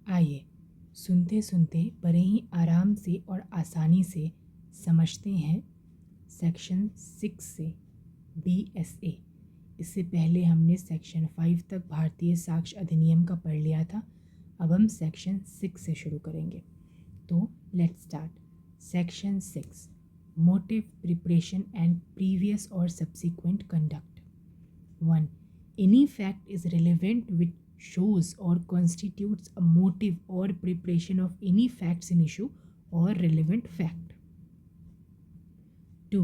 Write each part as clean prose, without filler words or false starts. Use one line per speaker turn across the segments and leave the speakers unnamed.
आइए सुनते सुनते बड़े ही आराम से और आसानी से समझते हैं सेक्शन 6 से BSA। इससे पहले हमने सेक्शन 5 तक भारतीय साक्ष्य अधिनियम का पढ़ लिया था। अब हम सेक्शन 6 से शुरू करेंगे। तो let's start. Section 6 motive preparation and previous और subsequent conduct. 1. Any fact is relevant which shows or constitutes a motive or preparation of any facts in issue or relevant fact. 2.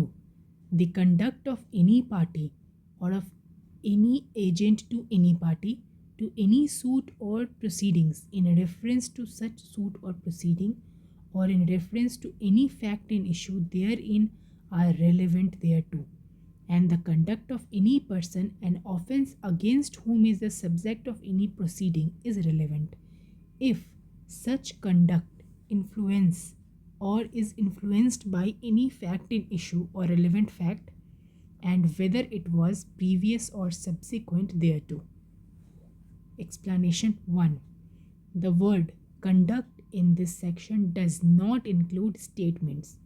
The conduct of any party or of any agent to any party to any suit or proceedings in reference to such suit or proceeding or in reference to any fact in issue therein are relevant thereto, and the conduct of any person an offence against whom is the subject of any proceeding is relevant if such conduct influence or is influenced by any fact in issue or relevant fact, and whether it was previous or subsequent thereto. Explanation 1. The word conduct in this section does not include statements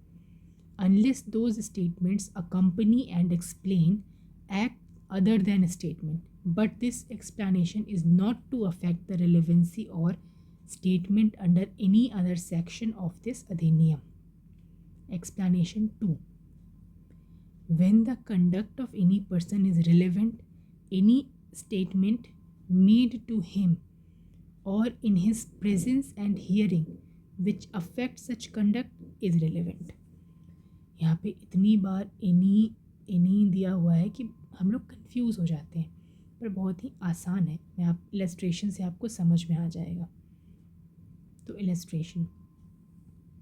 unless those statements accompany and explain act other than a statement, but this explanation is not to affect the relevancy or statement under any other section of this adhiniyam. Explanation 2. When the conduct of any person is relevant, any statement made to him or in his presence and hearing which affects such conduct is relevant. यहाँ पे इतनी बार इनी दिया हुआ है कि हम लोग कंफ्यूज हो जाते हैं, पर बहुत ही आसान है। मैं आप इलस्ट्रेशन से आपको समझ में आ जाएगा। तो illustration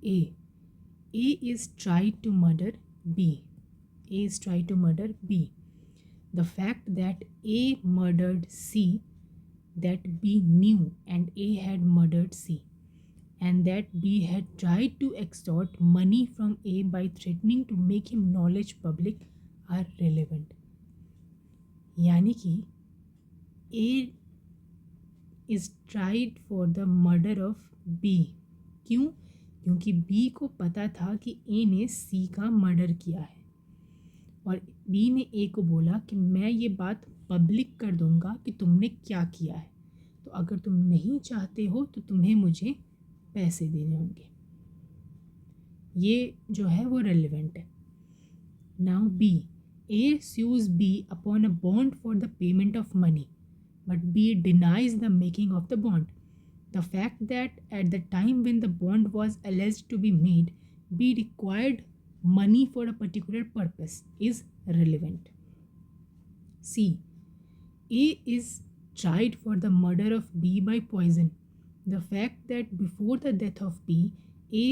A is try to murder B. A is trying to murder B. The fact that A murdered C, that B knew and A had murdered C, and that B had tried to extort money from A by threatening to make him knowledge public are relevant. यानी कि A is tried for the murder of B. क्यों? क्योंकि B को पता था कि A ने C का मर्डर किया है और बी ने ए को बोला कि मैं ये बात पब्लिक कर दूंगा कि तुमने क्या किया है, तो अगर तुम नहीं चाहते हो तो तुम्हें मुझे पैसे देने होंगे। ये जो है वो रेलिवेंट है। Now B A sues B upon a bond for the payment of money, but B denies the making of the bond. The fact that at the time when the bond was alleged to be made, B required money for a particular purpose is relevant. C. A is tried for the murder of B by poison. The fact that before the death of B, A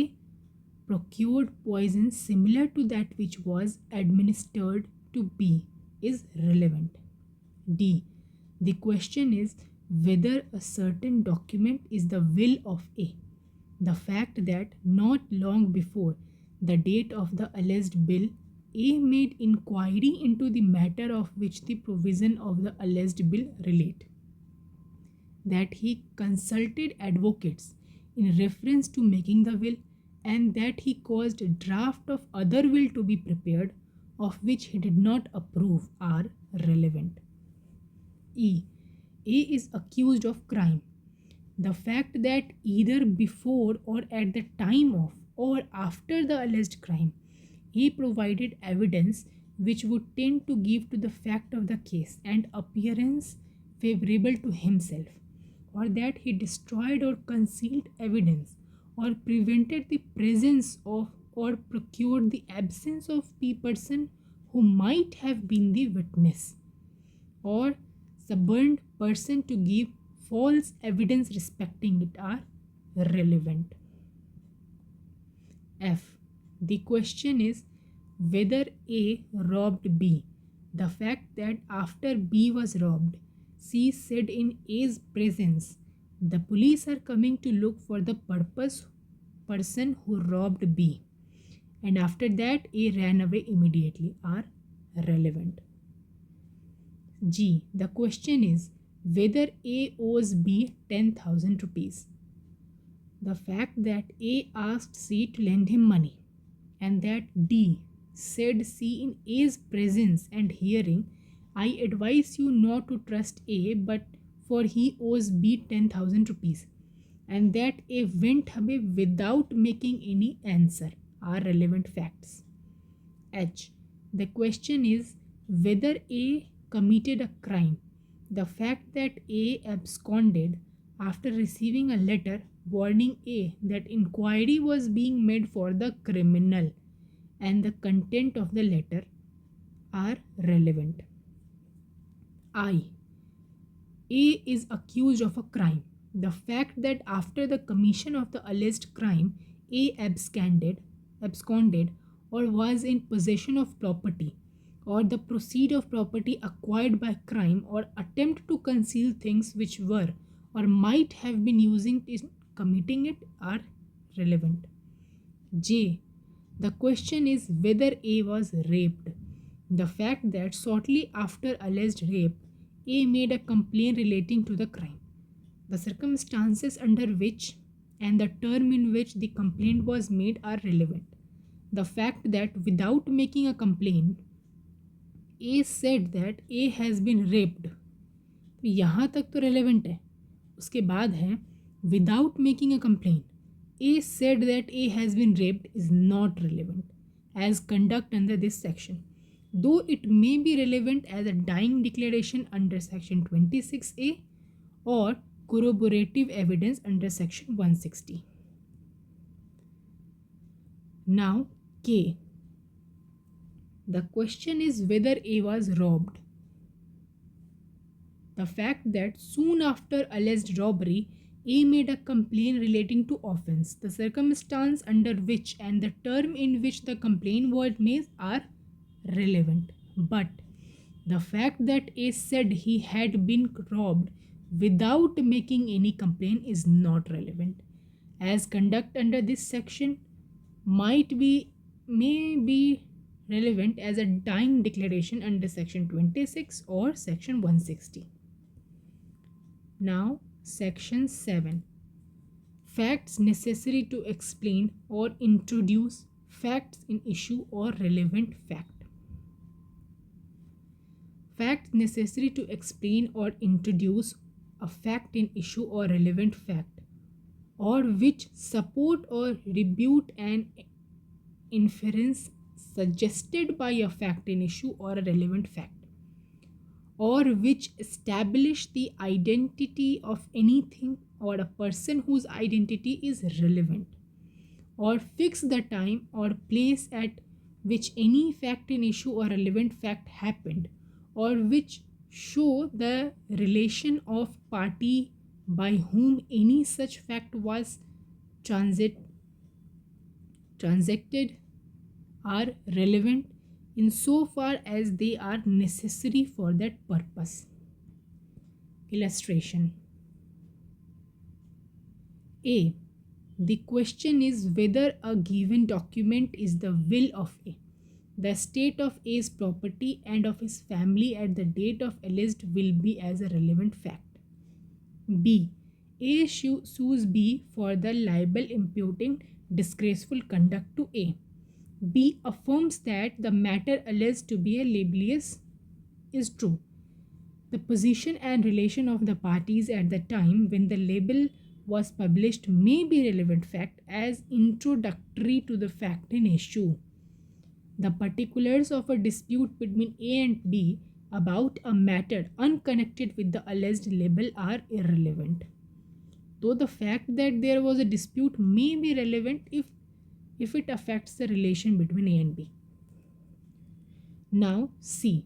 procured poison similar to that which was administered to B is relevant. D. The question is whether a certain document is the will of A. The fact that not long before the date of the alleged bill, A made inquiry into the matter of which the provision of the alleged bill relate, that he consulted advocates in reference to making the will, and that he caused a draft of other will to be prepared of which he did not approve are relevant. E. A is accused of crime. The fact that either before or at the time of or after the alleged crime, he provided evidence which would tend to give to the fact of the case and appearance favorable to himself, or that he destroyed or concealed evidence, or prevented the presence of or procured the absence of the person who might have been the witness, or suborned person to give false evidence respecting it are relevant. F. The question is whether A robbed B. The fact that after B was robbed, C said in A's presence, the police are coming to look for the person who robbed B, and after that A ran away immediately are relevant. G. The question is whether A owes B 10,000 rupees. The fact that A asked C to lend him money and that D said C in A's presence and hearing, I advise you not to trust A, but for he owes B 10,000 rupees, and that A went away without making any answer are relevant facts. H. The question is whether A committed a crime. The fact that A absconded after receiving a letter warning A that inquiry was being made for the criminal and the content of the letter are relevant. I. A is accused of a crime. The fact that after the commission of the alleged crime, A absconded or was in possession of property or the proceed of property acquired by crime or attempt to conceal things which were or might have been using in committing it are relevant. J. The question is whether A was raped. The fact that shortly after alleged rape, A made a complaint relating to the crime. The circumstances under which and the term in which the complaint was made are relevant. The fact that without making a complaint, A said that A has been raped. तो यहाँ तक तो relevant है. उसके बाद है without making a complaint. A said that A has been raped is not relevant as conduct under this section, though it may be relevant as a dying declaration under section 26A or corroborative evidence under section 160. Now K. The question is whether A was robbed. The fact that soon after alleged robbery, A made a complaint relating to offense. The circumstance under which and the term in which the complaint was made are relevant. But the fact that A said he had been robbed without making any complaint is not relevant, as conduct under this section may be relevant as a dying declaration under section 26 or section 160. Now section 7. Facts necessary to explain or introduce facts in issue or relevant fact. Facts necessary to explain or introduce a fact in issue or relevant fact, or which support or rebut an inference suggested by a fact in issue or a relevant fact, or which establish the identity of anything or a person whose identity is relevant, or fix the time or place at which any fact in issue or relevant fact happened, or which show the relation of party by whom any such fact was transacted are relevant insofar as they are necessary for that purpose. Illustration. A. The question is whether a given document is the will of A, the state of A's property and of his family at the date of alleged will be as a relevant fact. B. A sues B for the libel imputing disgraceful conduct to A. B affirms that the matter alleged to be a libelous is true. The position and relation of the parties at the time when the libel was published may be relevant fact as introductory to the fact in issue. The particulars of a dispute between A and B about a matter unconnected with the alleged libel are irrelevant, though the fact that there was a dispute may be relevant if it affects the relation between A and B. Now C.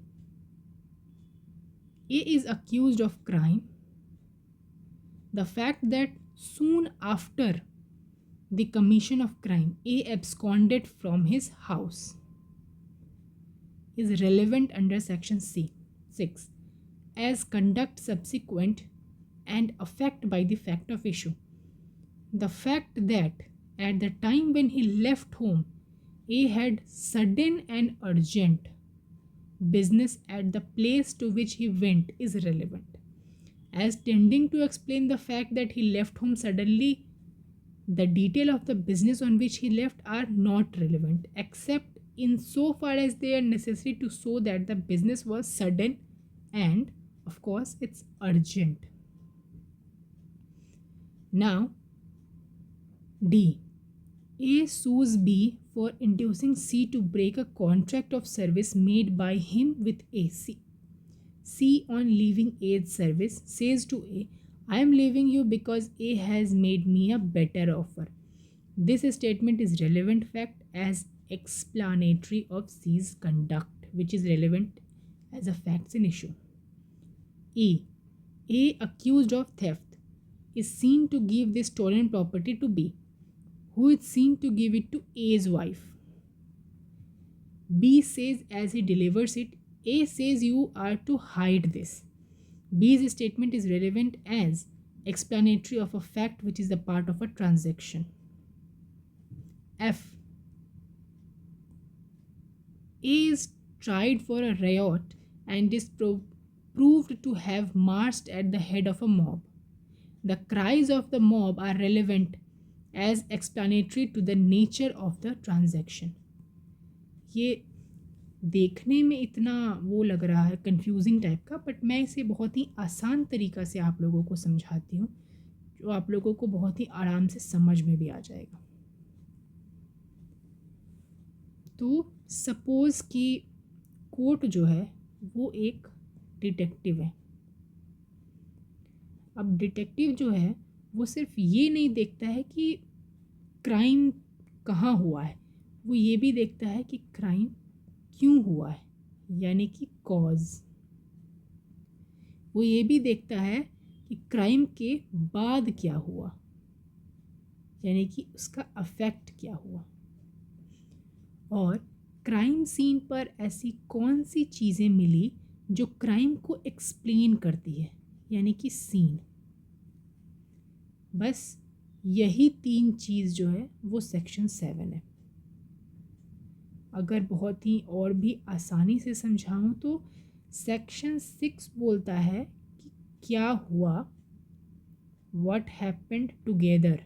A is accused of crime. The fact that soon after the commission of crime, A absconded from his house is relevant under section C. 6. As conduct subsequent and affect by the fact of issue. The fact that at the time when he left home, A had sudden and urgent business at the place to which he went is relevant, as tending to explain the fact that he left home suddenly The detail of the business on which he left are not relevant except in so far as they are necessary to show that the business was sudden and of course it's urgent. Now D. A sues B for inducing C to break a contract of service made by him with A. C, on leaving A's service, says to A, I am leaving you because A has made me a better offer. This statement is relevant fact as explanatory of C's conduct, which is relevant as a facts in issue. E. A accused of theft is seen to give the stolen property to B, who is seen to give it to A's wife. B says as he delivers it, A says you are to hide this. B's statement is relevant as explanatory of a fact which is the part of a transaction. F. A is tried for a riot and is proved to have marched at the head of a mob. The cries of the mob are relevant as explanatory to the nature of the transaction. ये देखने में इतना वो लग रहा है confusing type का, but मैं इसे बहुत ही आसान तरीक़ा से आप लोगों को समझाती हूँ जो आप लोगों को बहुत ही आराम से समझ में भी आ जाएगा. तो सपोज़ कि कोर्ट जो है वो एक डिटेक्टिव है. अब डिटेक्टिव जो है वो सिर्फ ये नहीं देखता है कि क्राइम कहाँ हुआ है, वो ये भी देखता है कि क्राइम क्यों हुआ है, यानी कि कॉज. वो ये भी देखता है कि क्राइम के बाद क्या हुआ, यानी कि उसका अफेक्ट क्या हुआ, और क्राइम सीन पर ऐसी कौन सी चीज़ें मिली जो क्राइम को एक्सप्लेन करती है, यानी कि सीन. बस यही 3 चीज़ जो है वो सेक्शन 7 है. अगर बहुत ही और भी आसानी से समझाऊं तो सेक्शन 6 बोलता है कि क्या हुआ, व्हाट हैपेंड टुगेदर.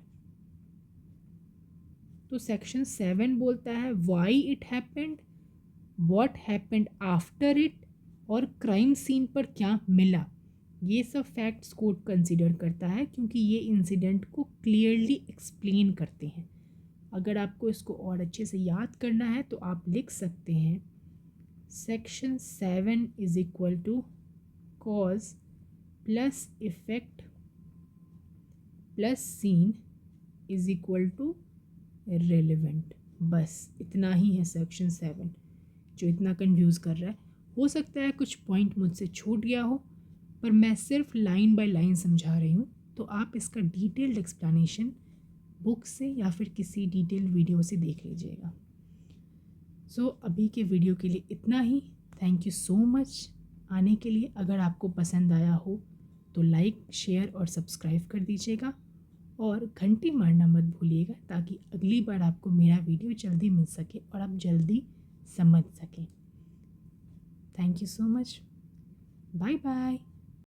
तो सेक्शन 7 बोलता है why it happened, what happened after it, और क्राइम सीन पर क्या मिला. ये सब फैक्ट्स कोर्ट कंसिडर करता है क्योंकि ये इंसिडेंट को क्लियरली एक्सप्लेन करते हैं. अगर आपको इसको और अच्छे से याद करना है तो आप लिख सकते हैं section 7 is equal to cause plus effect plus scene is equal to relevant. बस इतना ही है सेक्शन 7 जो इतना कंफ्यूज कर रहा है. हो सकता है कुछ पॉइंट मुझसे छूट गया हो, पर मैं सिर्फ लाइन बाय लाइन समझा रही हूँ, तो आप इसका डिटेल्ड एक्सप्लेनेशन बुक से या फिर किसी डिटेल्ड वीडियो से देख लीजिएगा. सो अभी के वीडियो के लिए इतना ही. थैंक यू सो मच आने के लिए. अगर आपको पसंद आया हो तो लाइक, शेयर और सब्सक्राइब कर दीजिएगा और घंटी मारना मत भूलिएगा ताकि अगली बार आपको मेरा वीडियो जल्दी मिल सके और आप जल्दी समझ सकें. Thank you so much. Bye bye.